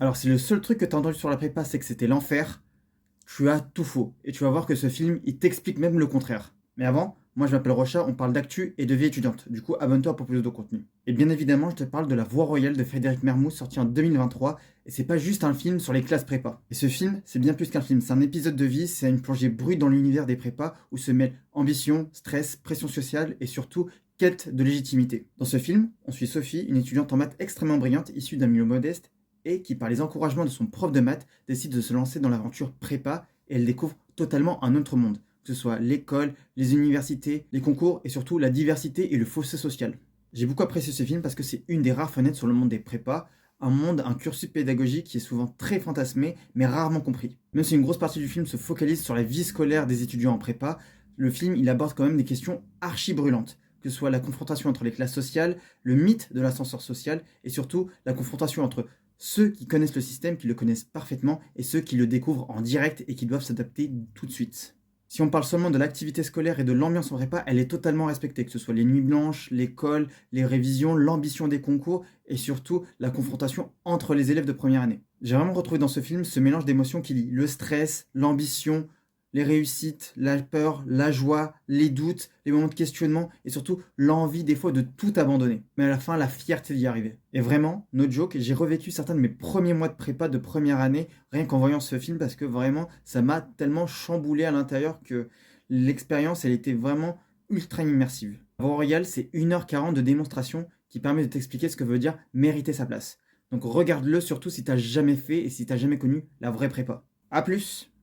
Alors si le seul truc que t'as entendu sur la prépa c'est que c'était l'enfer, tu as tout faux. Et tu vas voir que ce film, il t'explique même le contraire. Mais avant, moi je m'appelle Rocha, on parle d'actu et de vie étudiante. Du coup, abonne-toi pour plus de contenu. Et bien évidemment, je te parle de La Voie Royale de Frédéric Mermoz, sorti en 2023. Et c'est pas juste un film sur les classes prépa. Et ce film, c'est bien plus qu'un film. C'est un épisode de vie, c'est une plongée brute dans l'univers des prépas où se mêlent ambition, stress, pression sociale et surtout quête de légitimité. Dans ce film, on suit Sophie, une étudiante en maths extrêmement brillante, issue d'un milieu modeste et qui, par les encouragements de son prof de maths, décide de se lancer dans l'aventure prépa et elle découvre totalement un autre monde, que ce soit l'école, les universités, les concours et surtout la diversité et le fossé social. J'ai beaucoup apprécié ce film parce que c'est une des rares fenêtres sur le monde des prépas, un monde, un cursus pédagogique qui est souvent très fantasmé mais rarement compris. Même si une grosse partie du film se focalise sur la vie scolaire des étudiants en prépa, le film il aborde quand même des questions archi brûlantes, que ce soit la confrontation entre les classes sociales, le mythe de l'ascenseur social et surtout la confrontation entre ceux qui connaissent le système, qui le connaissent parfaitement, et ceux qui le découvrent en direct et qui doivent s'adapter tout de suite. Si on parle seulement de l'activité scolaire et de l'ambiance en prépa, elle est totalement respectée, que ce soit les nuits blanches, l'école, les révisions, l'ambition des concours et surtout la confrontation entre les élèves de première année. J'ai vraiment retrouvé dans ce film ce mélange d'émotions qui lie le stress, l'ambition, les réussites, la peur, la joie, les doutes, les moments de questionnement et surtout l'envie des fois de tout abandonner. Mais à la fin, la fierté d'y arriver. Et vraiment, no joke, j'ai revécu certains de mes premiers mois de prépa de première année rien qu'en voyant ce film parce que vraiment, ça m'a tellement chamboulé à l'intérieur que l'expérience, elle était vraiment ultra immersive. Avant Royal, c'est 1h40 de démonstration qui permet de t'expliquer ce que veut dire mériter sa place. Donc regarde-le surtout si t'as jamais fait et si t'as jamais connu la vraie prépa. A plus!